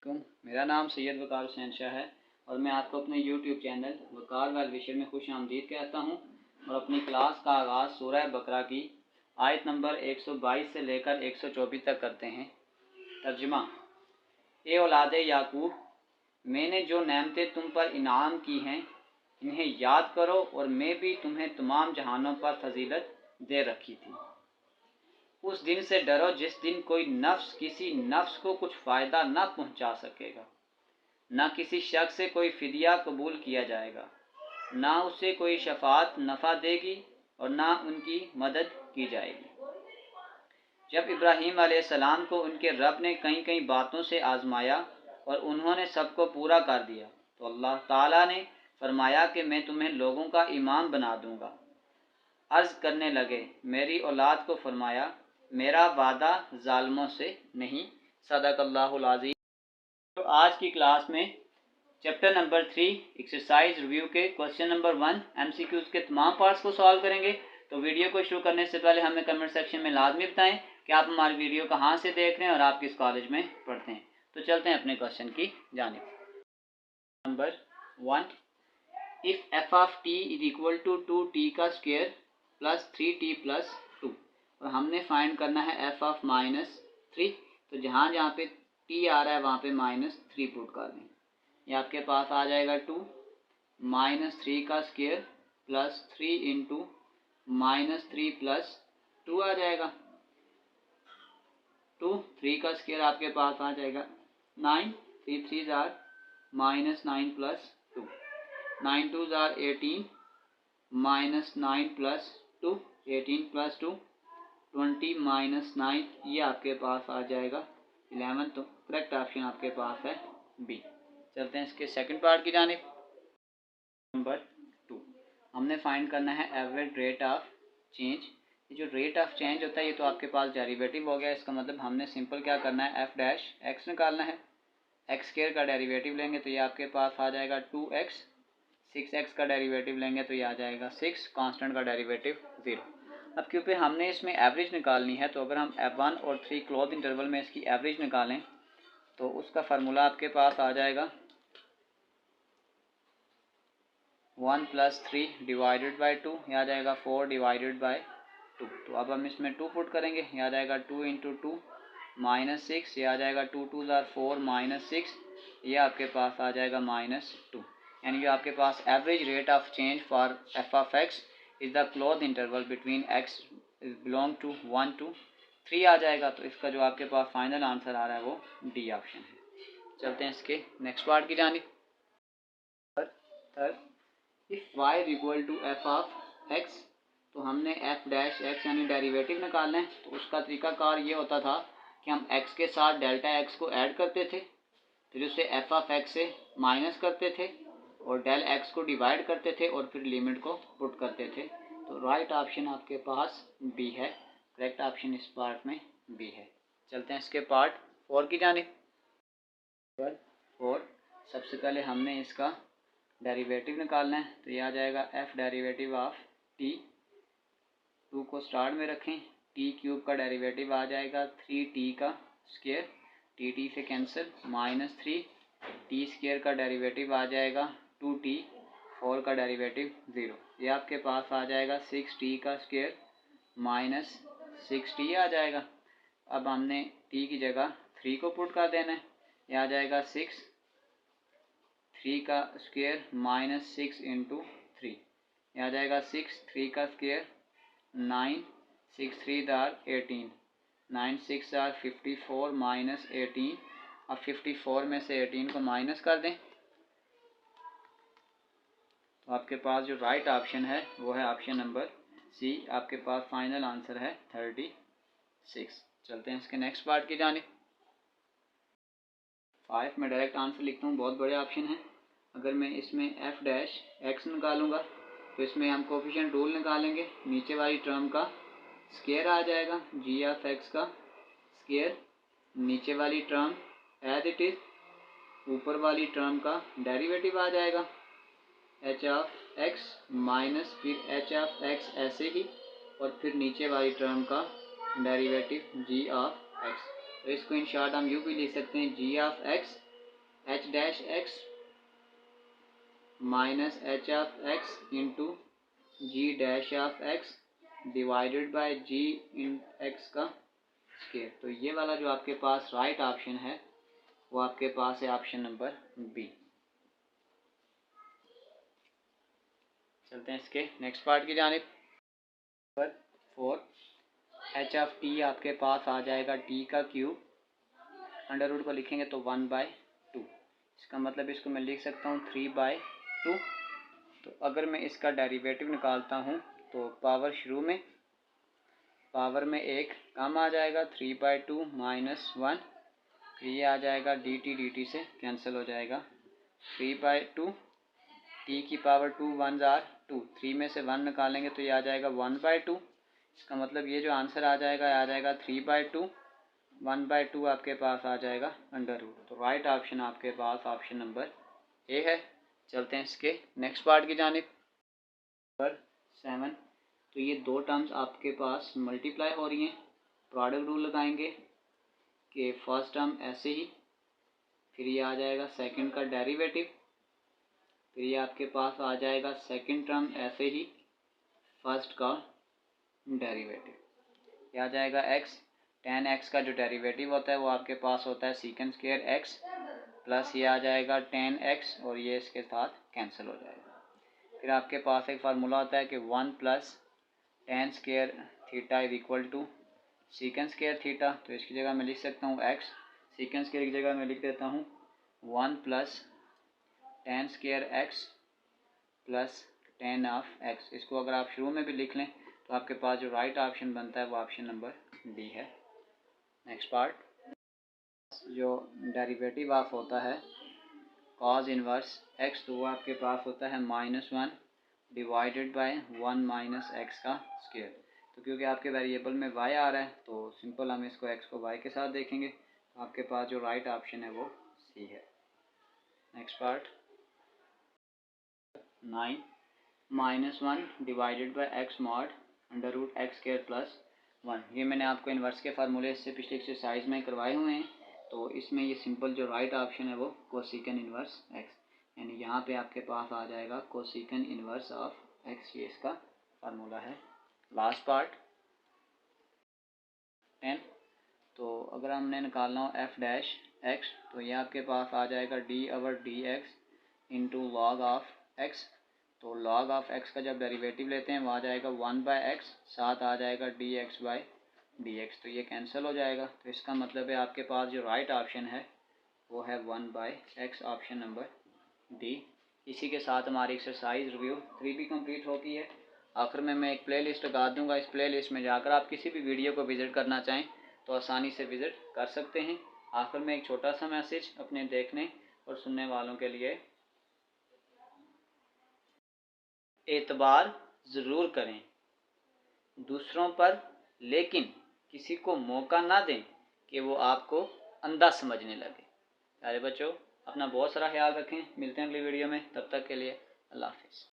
मेरा नाम सैयद वकार हुसैन शाह है और मैं आपको अपने यूट्यूब चैनल वकार वैल विशर में खुश आमदीद कहता हूँ और अपनी क्लास का आगाज़ सूरह बकरा की आयत नंबर 122 से लेकर 124 तक करते हैं। तर्जुमा। ए औलादे याकूब, मैंने जो नेमतें तुम पर इनाम की हैं इन्हें याद करो और मैं भी तुम्हें तमाम जहानों पर फजीलत दे रखी थी। उस दिन से डरो जिस दिन कोई नफ्स किसी नफ्स को कुछ फ़ायदा न पहुंचा सकेगा, न किसी शख्स से कोई फ़िदिया कबूल किया जाएगा, ना उसे कोई शफात नफ़ा देगी और ना उनकी मदद की जाएगी। जब इब्राहीम अलैहिस्सलाम को उनके रब ने कई कई बातों से आज़माया और उन्होंने सबको पूरा कर दिया तो अल्लाह ताला ने फरमाया कि मैं तुम्हें लोगों का इमाम बना दूंगा। अर्ज़ करने लगे, मेरी औलाद को फरमाया, मेरा वादा जालिमों से नहीं। सदक़ल्लाहुल अज़ीम। तो आज की क्लास में चैप्टर नंबर 3 एक्सरसाइज रिव्यू के क्वेश्चन नंबर 1 MCQs के तमाम पार्ट्स को सॉल्व करेंगे। तो वीडियो को शुरू करने से पहले हमें कमेंट सेक्शन में लाजमी बताएं कि आप हमारी वीडियो कहाँ से देख रहे हैं और आप किस कॉलेज में पढ़ते हैं। तो चलते हैं अपने क्वेश्चन की जानिब। Number 1, if F of T is equal to 2t का स्क्वायर प्लस 3t प्लस 2 और हमने फाइंड करना है एफ ऑफ -3। तो जहाँ जहाँ पे t आ रहा है वहाँ पे -3 पुट कर दें। ये आपके पास आ जाएगा 2 -3 का स्क्वायर प्लस 3 इंटू -3 प्लस 2 आ जाएगा। 3 का स्क्वायर आपके पास आ जाएगा 9, 3 3 jar -9 plus 2, 9 2 jar 18 -9 plus 2, 18 plus 2 20 -9, ये आपके पास आ जाएगा 11। तो करेक्ट ऑप्शन आपके पास है बी। चलते हैं इसके सेकंड पार्ट की जानिब। नंबर 2, हमने फाइंड करना है एवरेज रेट ऑफ चेंज। ये जो रेट ऑफ चेंज होता है ये तो आपके पास डेरिवेटिव हो गया। इसका मतलब हमने सिंपल क्या करना है, एफ डैश एक्स निकालना है। एक्स स्क्वायर का डेरिवेटिव लेंगे तो ये आपके पास आ जाएगा 2x। 6x का डेरिवेटिव लेंगे तो ये आ जाएगा 6। कांस्टेंट का डेरिवेटिव 0। अब क्योंकि हमने इसमें एवरेज निकालनी है तो अगर हम F1 और 3 क्लोज इंटरवल में इसकी एवरेज निकालें तो उसका फार्मूला आपके पास आ जाएगा 1 + 3 डिवाइडेड बाई 2, यह आ जाएगा 4 डिवाइडेड बाई 2। तो अब हम इसमें 2 पुट करेंगे, यह आ जाएगा 2 इंटू 2 -6, ये आ जाएगा 2 2 ज़ार 4 -6, ये आपके पास आ जाएगा -2। यानी कि आपके पास average rate of change for F of X is the close interval between X belong to 1 to 3 आ जाएगा। तो इसका जो आपके पास फाइनल आंसर आ रहा है वो डी ऑप्शन है। चलते हैं इसके नेक्स्ट पार्ट की जानिब। Third, if y equal to F of X, तो हमने एफ डैश एक्स यानी डेरिवेटिव निकालना है। तो उसका तरीकाकार ये होता था कि हम x के साथ डेल्टा x को ऐड करते थे, फिर उसे एफ ऑफ एक्स से माइनस करते थे और डेल x को डिवाइड करते थे और फिर लिमिट को पुट करते थे। तो राइट ऑप्शन आपके पास बी है। करेक्ट ऑप्शन इस पार्ट में बी है। चलते हैं इसके पार्ट 4 की जानिब। 4, सबसे पहले हमने इसका डेरिवेटिव निकालना है। तो ये आ जाएगा एफ डेरिवेटिव ऑफ टी। 2 को स्टार्ट में रखें, टी क्यूब का डेरिवेटिव आ जाएगा 3t का स्क्वायर, टी से कैंसिल, -3 टी स्क्वायर का डेरिवेटिव आ जाएगा 2t, 4 का डेरिवेटिव 0। ये आपके पास आ जाएगा 6t का स्क्वायर -6t आ जाएगा। अब हमने t की जगह 3 को पुट कर देना है, ये आ जाएगा 6, 3 का स्क्वायर -6 इंटू 3, यह आ जाएगा 6, 3 का स्क्वायर 9, 6 3 ज़ार 18, 9 6 ज़ार 54 -18। अब 54 में से 18 को माइनस कर दें तो आपके पास जो राइट ऑप्शन है वो है ऑप्शन नंबर सी। आपके पास फाइनल आंसर है 36। चलते हैं इसके नेक्स्ट पार्ट की जानिब। 5 में डायरेक्ट आंसर लिखता हूँ, बहुत बड़े ऑप्शन है। अगर मैं इसमें एफ डैश एक्स निकालूंगा तो इसमें हम कोफिशिएंट रूल निकालेंगे। नीचे वाली टर्म का स्क्वायर आ जाएगा जी ऑफ एक्स का स्क्वायर, नीचे वाली टर्म एज इट इज़, ऊपर वाली टर्म का डेरिवेटिव आ जाएगा एच ऑफ एक्स माइनस फिर एच ऑफ एक्स ऐसे ही और फिर नीचे वाली टर्म का डेरिवेटिव जी ऑफ एक्स। तो इसको इन शॉर्ट हम यूँ भी लिख सकते हैं G of X H dash X minus H of X into G dash of X divided by G in X का स्क्वायर। तो ये वाला जो आपके पास राइट ऑप्शन है वो आपके पास है ऑप्शन नंबर बी। चलते हैं इसके नेक्स्ट पार्ट की जानिब। नंबर 4 एच ऑफ टी आपके पास आ जाएगा टी का क्यूब, अंडर रूट को लिखेंगे तो 1/2। इसका मतलब इसको मैं लिख सकता हूँ 3/2। तो अगर मैं इसका डेरिवेटिव निकालता हूँ तो पावर में एक कम आ जाएगा 3/2 माइनस 1, फिर ये आ जाएगा dt से कैंसिल हो जाएगा 3/2 टी की पावर 2 1 आर 2, 3 में से 1 निकालेंगे तो ये आ जाएगा 1/2। इसका मतलब ये जो आंसर आ जाएगा 3/2, 1/2 आपके पास आ जाएगा अंडर रूट। तो राइट ऑप्शन आपके पास ऑप्शन नंबर ए है। चलते हैं इसके नेक्स्ट पार्ट की जानिब। नंबर 7 तो ये दो टर्म्स आपके पास मल्टीप्लाई हो रही हैं, प्रोडक्ट रूल लगाएंगे कि फर्स्ट टर्म ऐसे ही, फिर ये आ जाएगा सेकंड का डेरिवेटिव, फिर ये आपके पास आ जाएगा सेकंड टर्म ऐसे ही फर्स्ट का डेरिवेटिव। ये आ जाएगा x, tan x का जो डेरिवेटिव होता है वो आपके पास होता है सीकेंड स्क्वायर x, प्लस ये आ जाएगा tan x और ये इसके साथ कैंसिल हो जाएगा। फिर आपके पास एक फार्मूला होता है कि 1 plus tan square theta is equal to secant square theta. तो इसकी जगह मैं लिख सकता हूँ x, सीकेंड स्क्वायर की जगह मैं लिख देता हूँ 1 plus tan square x plus tan of x। इसको अगर आप शुरू में भी लिख लें तो आपके पास जो राइट ऑप्शन बनता है वो ऑप्शन नंबर डी है। नेक्स्ट पार्ट, जो डेरिवेटिव ऑफ होता है कॉज इनवर्स x, तो वो आपके पास होता है -1 डिवाइडेड बाय 1 माइनस एक्स का स्क्वायर। तो क्योंकि आपके वेरिएबल में y आ रहा है तो सिंपल हम इसको x को y के साथ देखेंगे, तो आपके पास जो राइट ऑप्शन है वो सी है। Next part 9 -1 divided by X mod under root X square plus 1। ये मैंने आपको इन्वर्स के फार्मूले इससे पिछले एक्सरसाइज में करवाए हुए हैं। तो इसमें ये सिंपल जो राइट ऑप्शन है वो कोसिकन इन्वर्स एक्स, यानी यहाँ पे आपके पास आ जाएगा कोसिकन इन्वर्स ऑफ एक्स, ये इसका फार्मूला है। लास्ट पार्ट 10, तो अगर हमने निकालना हो एफ डैश एक्स तो ये आपके पास आ जाएगा D over D x into log of X. तो log ऑफ x का जब डेरिवेटिव लेते हैं वो आ जाएगा 1/x, साथ आ जाएगा dx/dx, तो ये कैंसिल हो जाएगा। तो इसका मतलब है आपके पास जो राइट ऑप्शन है वो है 1/x, ऑप्शन नंबर डी। इसी के साथ हमारी एक्सरसाइज रिव्यू 3 भी कंप्लीट होती है। आखिर में मैं एक प्लेलिस्ट लगा दूंगा, इस प्लेलिस्ट में जाकर आप किसी भी वीडियो को विज़िट करना चाहें तो आसानी से विज़िट कर सकते हैं। आखिर में एक छोटा सा मैसेज अपने देखने और सुनने वालों के लिए, एतबार ज़रूर करें दूसरों पर, लेकिन किसी को मौका ना दें कि वो आपको अंधा समझने लगे। प्यारे बच्चों, अपना बहुत सारा ख्याल रखें। मिलते हैं अगली वीडियो में, तब तक के लिए अल्लाह हाफ़िज़।